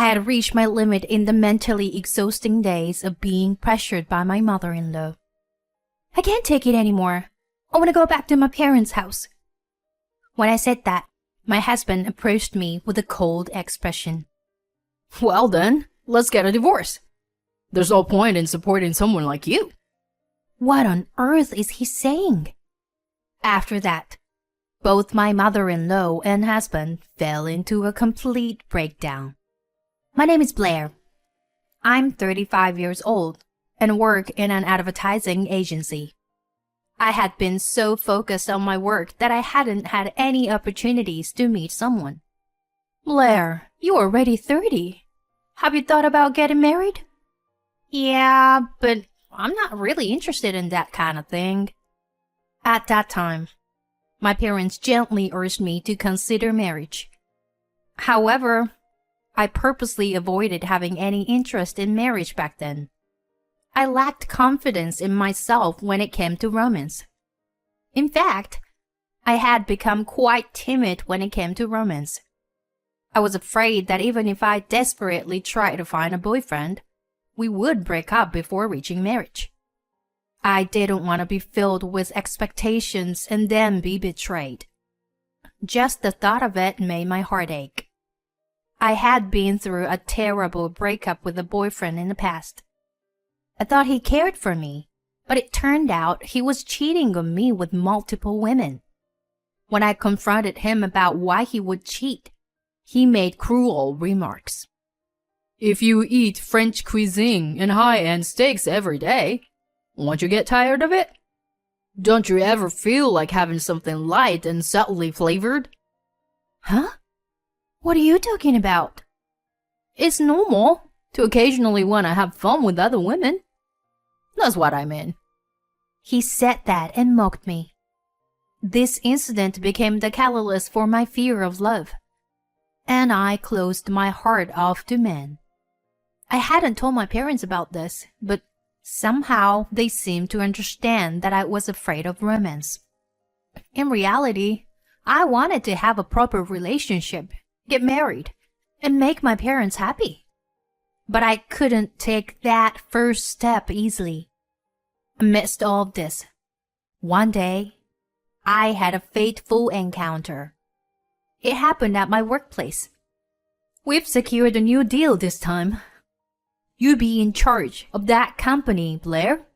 I had reached my limit in the mentally exhausting days of being pressured by my mother-in-law. I can't take it anymore. I want to go back to my parents' house. When I said that, my husband approached me with a cold expression. Well then, let's get a divorce. There's no point in supporting someone like you. What on earth is he saying? After that, both my mother-in-law and husband fell into a complete breakdown. My name is Blair. I'm 35 years old and work in an advertising agency. I had been so focused on my work that I hadn't had any opportunities to meet someone. Blair, you're already 30. Have you thought about getting married? Yeah, but I'm not really interested in that kind of thing. At that time, my parents gently urged me to consider marriage. However, I purposely avoided having any interest in marriage back then. I lacked confidence in myself when it came to romance. In fact, I had become quite timid when it came to romance. I was afraid that even if I desperately tried to find a boyfriend, we would break up before reaching marriage. I didn't want to be filled with expectations and then be betrayed. Just the thought of it made my heart ache. I had been through a terrible breakup with a boyfriend in the past. I thought he cared for me, but it turned out he was cheating on me with multiple women. When I confronted him about why he would cheat, he made cruel remarks. If you eat French cuisine and high-end steaks every day, won't you get tired of it? Don't you ever feel like having something light and subtly flavored? Huh? What are you talking about? It's normal to occasionally want to have fun with other women. That's what I mean. He said that and mocked me. This incident became the catalyst for my fear of love, and I closed my heart off to men. I hadn't told my parents about this, but somehow they seemed to understand that I was afraid of romance. In reality, I wanted to have a proper relationship, get married, and make my parents happy. But I couldn't take that first step easily. Amidst all of this, one day, I had a fateful encounter. It happened at my workplace. We've secured a new deal this time. You be in charge of that company, Blair.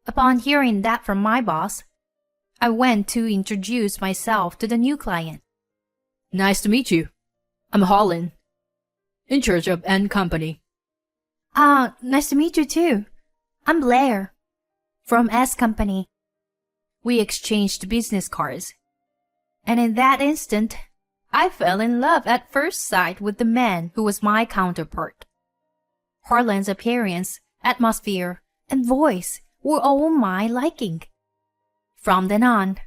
Upon hearing that from my boss, I went to introduce myself to the new client. Nice to meet you. I'm Holland, in charge of N Company. Nice to meet you too. I'm Blair, from S Company. We exchanged business cards. And in that instant, I fell in love at first sight with the man who was my counterpart. Harlan's appearance, atmosphere, and voice were all my liking. From then on,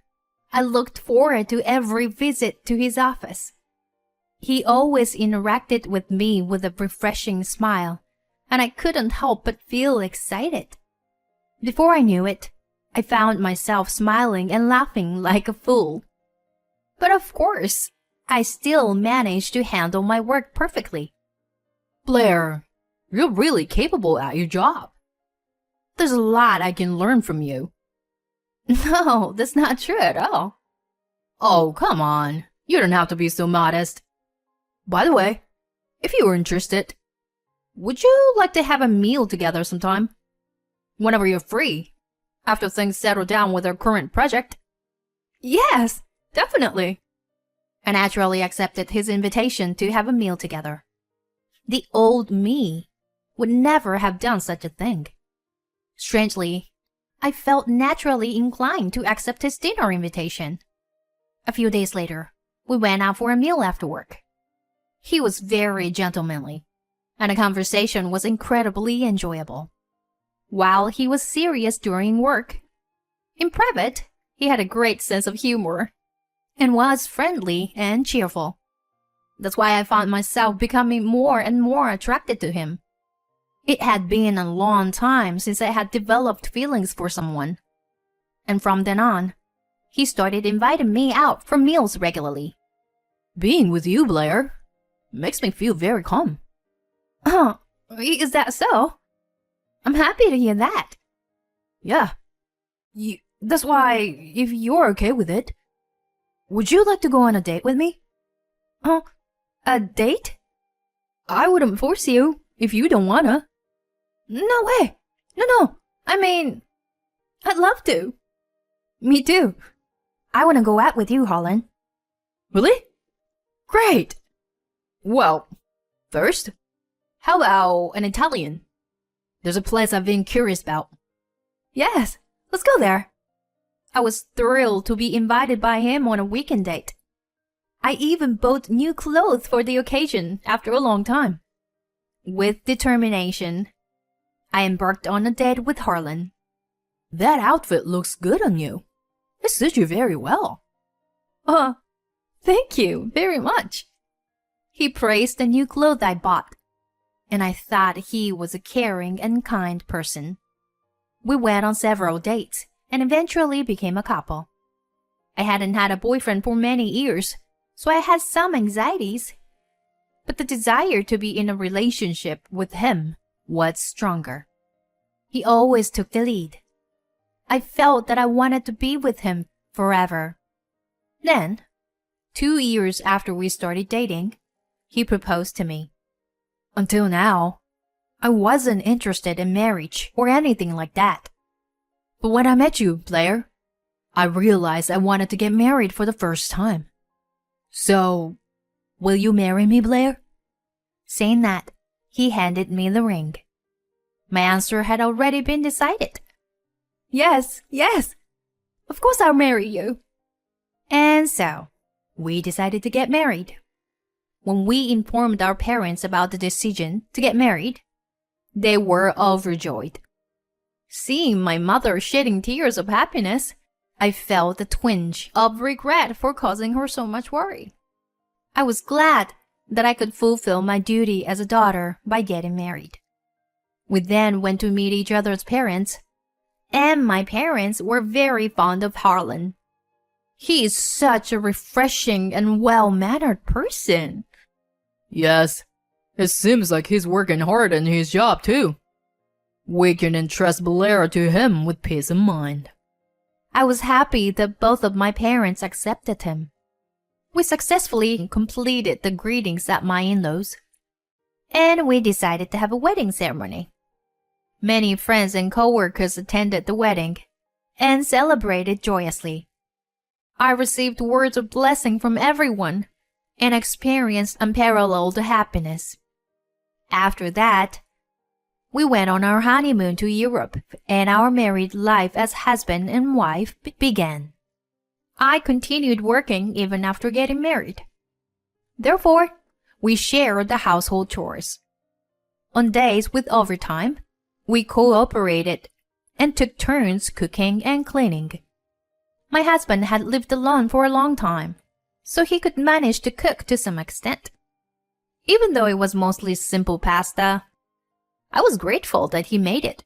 I looked forward to every visit to his office. He always interacted with me with a refreshing smile, and I couldn't help but feel excited. Before I knew it, I found myself smiling and laughing like a fool. But of course, I still managed to handle my work perfectly. Blair, you're really capable at your job. There's a lot I can learn from you. No, that's not true at all. Oh, come on. You don't have to be so modest. By the way, if you were interested, would you like to have a meal together sometime? Whenever you're free, after things settle down with our current project. Yes, definitely. I naturally accepted his invitation to have a meal together. The old me would never have done such a thing. Strangely, I felt naturally inclined to accept his dinner invitation. A few days later, we went out for a meal after work. He was very gentlemanly, and the conversation was incredibly enjoyable. While he was serious during work, in private, he had a great sense of humor and was friendly and cheerful. That's why I found myself becoming more and more attracted to him. It had been a long time since I had developed feelings for someone. And from then on, he started inviting me out for meals regularly. Being with you, Blair, makes me feel very calm. Oh, is that so? I'm happy to hear that. Yeah. That's why, if you're okay with it, would you like to go on a date with me? Oh, a date? I wouldn't force you if you don't wanna. No way. No. I mean, I'd love to. Me too. I want to go out with you, Harlan. Really? Great. Well, first, how about an Italian? There's a place I've been curious about. Yes, let's go there. I was thrilled to be invited by him on a weekend date. I even bought new clothes for the occasion after a long time. With determination, I embarked on a date with Harlan. That outfit looks good on you. It suits you very well. Thank you very much. He praised the new clothes I bought, and I thought he was a caring and kind person. We went on several dates and eventually became a couple. I hadn't had a boyfriend for many years, so I had some anxieties. But the desire to be in a relationship with him was stronger. He always took the lead. I felt that I wanted to be with him forever. Then, 2 years after we started dating, he proposed to me. Until now, I wasn't interested in marriage or anything like that. But when I met you, Blair, I realized I wanted to get married for the first time. So, will you marry me, Blair? Saying that, he handed me the ring. My answer had already been decided. Yes. Of course I'll marry you. And so, we decided to get married. When we informed our parents about the decision to get married, they were overjoyed. Seeing my mother shedding tears of happiness, I felt a twinge of regret for causing her so much worry. I was glad that I could fulfill my duty as a daughter by getting married. We then went to meet each other's parents, and my parents were very fond of Harlan. He is such a refreshing and well-mannered person. Yes, it seems like he's working hard in his job too. We can entrust Blair to him with peace of mind. I was happy that both of my parents accepted him. We successfully completed the greetings at my in-laws, and we decided to have a wedding ceremony. Many friends and co-workers attended the wedding and celebrated joyously. I received words of blessing from everyone and experienced unparalleled happiness. After that, we went on our honeymoon to Europe, and our married life as husband and wife began. I continued working even after getting married. Therefore, we shared the household chores. On days with overtime, we cooperated and took turns cooking and cleaning. My husband had lived alone for a long time, so he could manage to cook to some extent. Even though it was mostly simple pasta, I was grateful that he made it.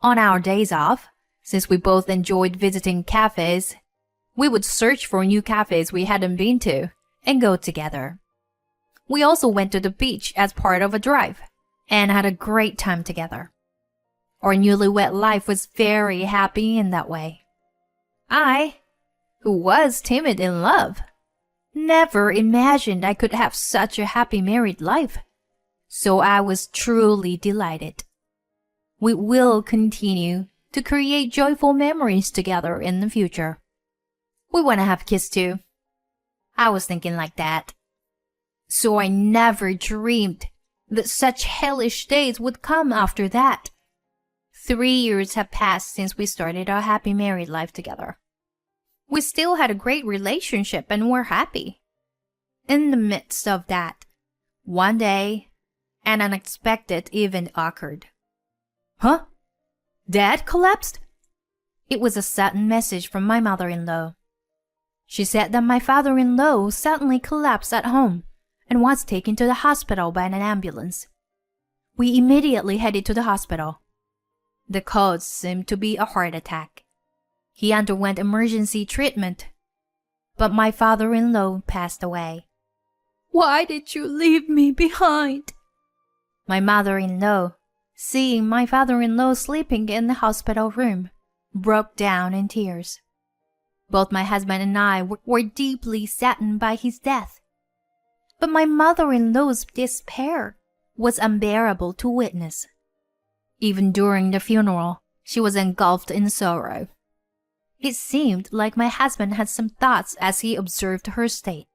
On our days off, since we both enjoyed visiting cafes, we would search for new cafes we hadn't been to and go together. We also went to the beach as part of a drive and had a great time together. Our newlywed life was very happy in that way. I, who was timid in love, never imagined I could have such a happy married life. So I was truly delighted. We will continue to create joyful memories together in the future. We want to have kids too. I was thinking like that. So I never dreamed that such hellish days would come after that. 3 years have passed since we started our happy married life together. We still had a great relationship and were happy. In the midst of that, one day, an unexpected event occurred. Huh? Dad collapsed? It was a sudden message from my mother-in-law. She said that my father-in-law suddenly collapsed at home and was taken to the hospital by an ambulance. We immediately headed to the hospital. The cause seemed to be a heart attack. He underwent emergency treatment, but my father-in-law passed away. Why did you leave me behind? My mother-in-law, seeing my father-in-law sleeping in the hospital room, broke down in tears. Both my husband and I were deeply saddened by his death. But my mother-in-law's despair was unbearable to witness. Even during the funeral, she was engulfed in sorrow. It seemed like my husband had some thoughts as he observed her state.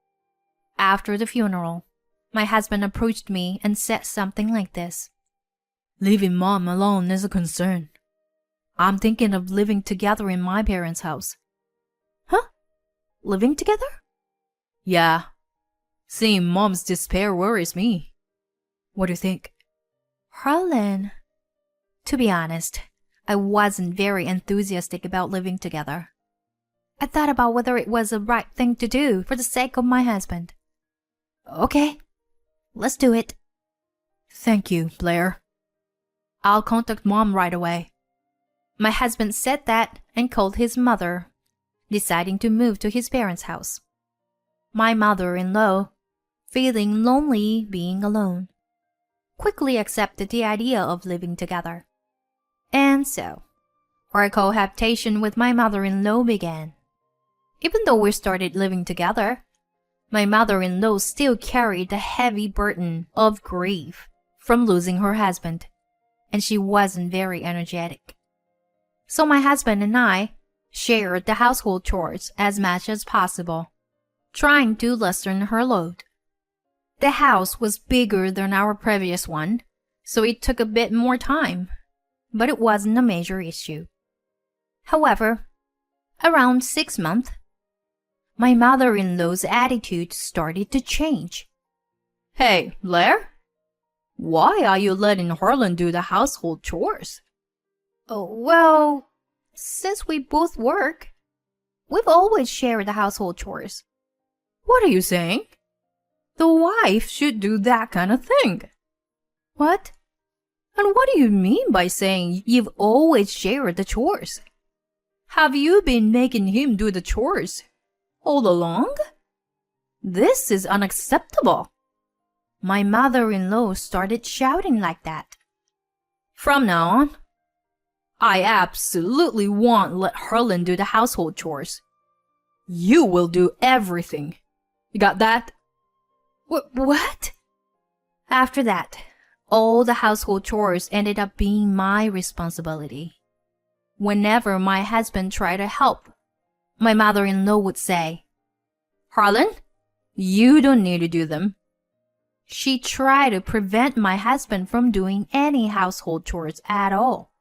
After the funeral, my husband approached me and said something like this. Leaving Mom alone is a concern. I'm thinking of living together in my parents' house. Huh? Living together? Yeah. Seeing Mom's despair worries me. What do you think? Harlan, to be honest, I wasn't very enthusiastic about living together. I thought about whether it was the right thing to do for the sake of my husband. Okay, let's do it. Thank you, Blair. I'll contact Mom right away. My husband said that and called his mother, deciding to move to his parents' house. My mother-in-law, feeling lonely being alone, quickly accepted the idea of living together. And so, our cohabitation with my mother-in-law began. Even though we started living together, my mother-in-law still carried the heavy burden of grief from losing her husband, and she wasn't very energetic. So my husband and I shared the household chores as much as possible, trying to lessen her load. The house was bigger than our previous one, so it took a bit more time, but it wasn't a major issue. However, around 6 months, my mother-in-law's attitude started to change. Hey, Blair? Why are you letting Harlan do the household chores? Oh, well, since we both work, we've always shared the household chores. What are you saying? The wife should do that kind of thing. What? And what do you mean by saying you've always shared the chores? Have you been making him do the chores all along? This is unacceptable. My mother-in-law started shouting like that. From now on, I absolutely won't let Harlan do the household chores. You will do everything. You got that? What? After that, all the household chores ended up being my responsibility. Whenever my husband tried to help, my mother-in-law would say, Harlan, you don't need to do them. She tried to prevent my husband from doing any household chores at all.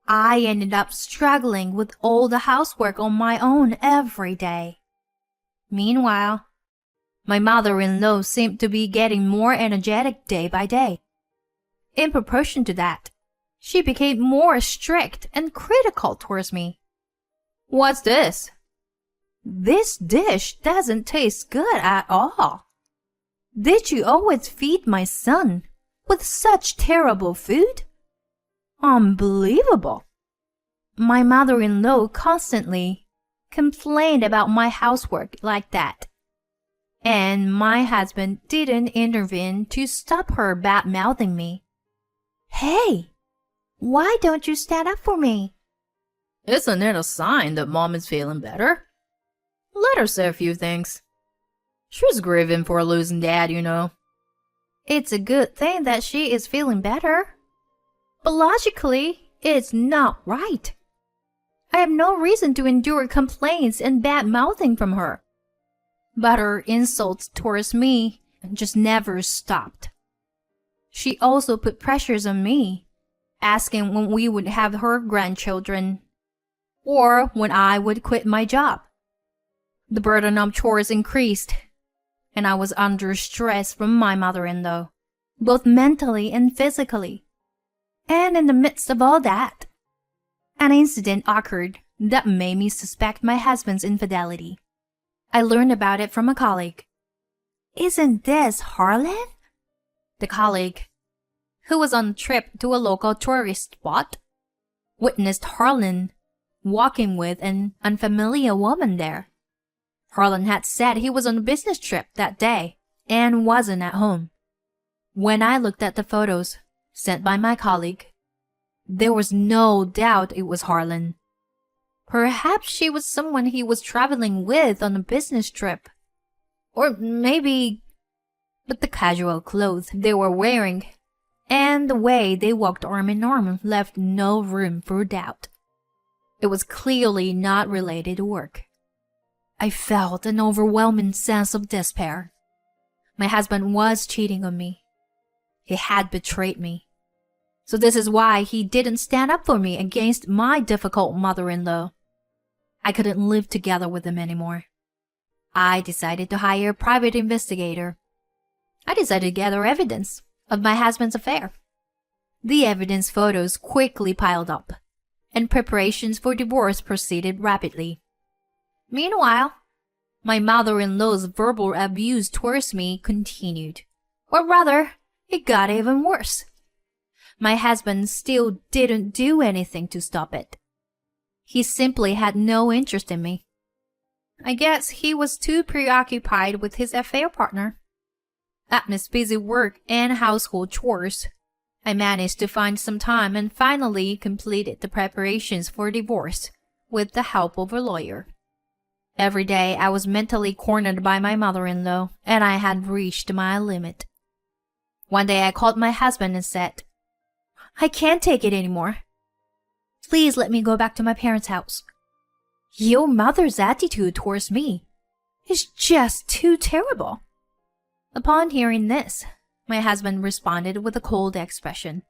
I ended up struggling with all the housework on my own every day. Meanwhile, my mother-in-law seemed to be getting more energetic day by day. In proportion to that, she became more strict and critical towards me. What's this? This dish doesn't taste good at all. Did you always feed my son with such terrible food? Unbelievable. My mother-in-law constantly complained about my housework like that. And my husband didn't intervene to stop her bad-mouthing me. Hey, why don't you stand up for me? Isn't it a sign that Mom is feeling better? Let her say a few things. She's grieving for losing Dad, you know. It's a good thing that she is feeling better. But logically, it's not right. I have no reason to endure complaints and bad-mouthing from her. But her insults towards me just never stopped. She also put pressures on me, asking when we would have her grandchildren, or when I would quit my job. The burden of chores increased, and I was under stress from my mother-in-law, both mentally and physically. And in the midst of all that, an incident occurred that made me suspect my husband's infidelity. I learned about it from a colleague. Isn't this Harlan? The colleague, who was on a trip to a local tourist spot, witnessed Harlan walking with an unfamiliar woman there. Harlan had said he was on a business trip that day and wasn't at home. When I looked at the photos sent by my colleague, there was no doubt it was Harlan. Perhaps she was someone he was traveling with on a business trip. Or maybe... But the casual clothes they were wearing and the way they walked arm in arm left no room for doubt. It was clearly not related to work. I felt an overwhelming sense of despair. My husband was cheating on me. He had betrayed me. So this is why he didn't stand up for me against my difficult mother-in-law. I couldn't live together with him anymore. I decided to hire a private investigator. I decided to gather evidence of my husband's affair. The evidence photos quickly piled up, and preparations for divorce proceeded rapidly. Meanwhile, my mother-in-law's verbal abuse towards me continued. Or rather, it got even worse. My husband still didn't do anything to stop it. He simply had no interest in me. I guess he was too preoccupied with his affair partner. Amidst busy work and household chores, I managed to find some time and finally completed the preparations for divorce with the help of a lawyer. Every day I was mentally cornered by my mother-in-law, and I had reached my limit. One day I called my husband and said, "I can't take it anymore. Please let me go back to my parents' house. Your mother's attitude towards me is just too terrible." Upon hearing this, my husband responded with a cold expression.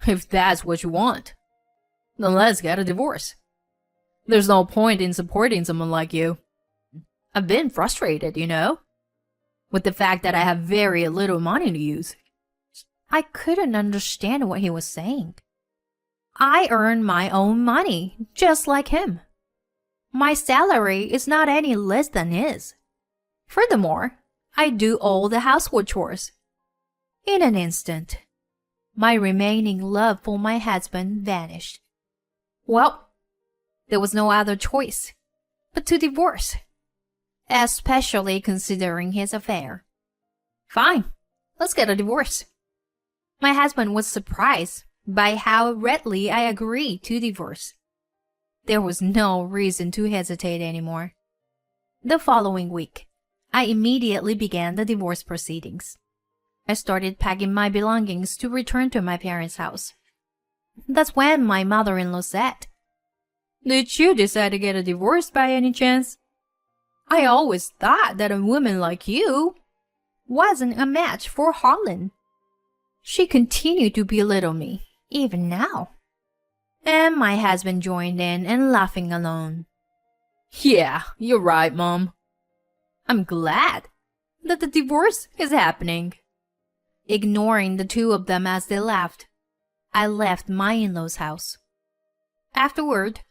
If that's what you want, then let's get a divorce. There's no point in supporting someone like you. I've been frustrated, with the fact that I have very little money to use. I couldn't understand what he was saying. I earn my own money, just like him. My salary is not any less than his. Furthermore, I do all the household chores. In an instant, my remaining love for my husband vanished. Well, there was no other choice but to divorce, especially considering his affair. Fine, let's get a divorce. My husband was surprised by how readily I agreed to divorce. There was no reason to hesitate anymore. The following week, I immediately began the divorce proceedings. I started packing my belongings to return to my parents' house. That's when my mother-in-law said, "Did you decide to get a divorce by any chance? I always thought that a woman like you wasn't a match for Harlan." She continued to belittle me, even now. And my husband joined in and laughing alone. Yeah, you're right, Mom. I'm glad that the divorce is happening. Ignoring the two of them as they laughed, I left my in-law's house. Afterward,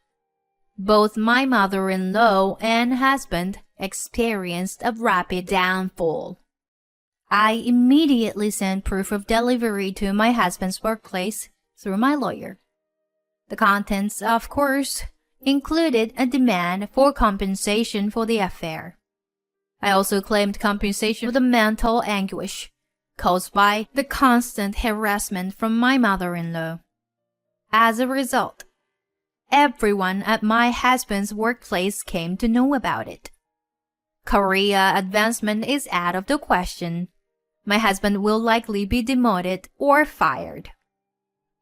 both my mother-in-law and husband experienced a rapid downfall. I immediately sent proof of delivery to my husband's workplace through my lawyer. The contents, of course, included a demand for compensation for the affair. I also claimed compensation for the mental anguish caused by the constant harassment from my mother-in-law. As a result, everyone at my husband's workplace came to know about it. Career advancement is out of the question. My husband will likely be demoted or fired.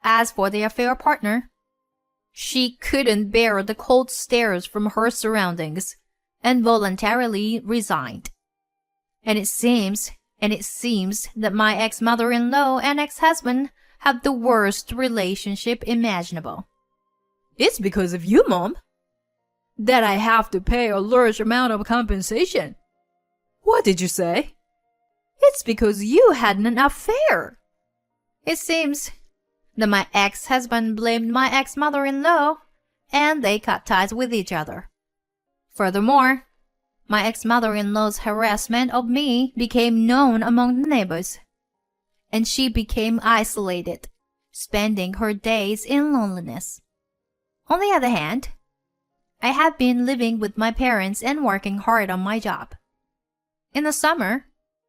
As for the affair partner, she couldn't bear the cold stares from her surroundings and voluntarily resigned. And it seems that my ex-mother-in-law and ex-husband have the worst relationship imaginable. It's because of you, Mom, that I have to pay a large amount of compensation. What did you say? It's because you had an affair. It seems that my ex-husband blamed my ex-mother-in-law, and they cut ties with each other. Furthermore, my ex-mother-in-law's harassment of me became known among the neighbors, and she became isolated, spending her days in loneliness. On the other hand, I have been living with my parents and working hard on my job. In the summer,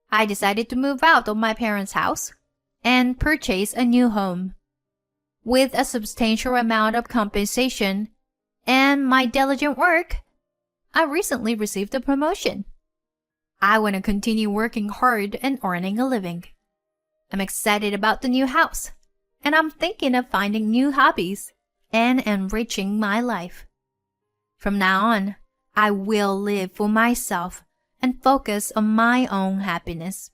I decided to move out of my parents' house and purchase a new home. With a substantial amount of compensation and my diligent work, I recently received a promotion. I want to continue working hard and earning a living. I'm excited about the new house, and I'm thinking of finding new hobbies and enriching my life. From now on, I will live for myself and focus on my own happiness.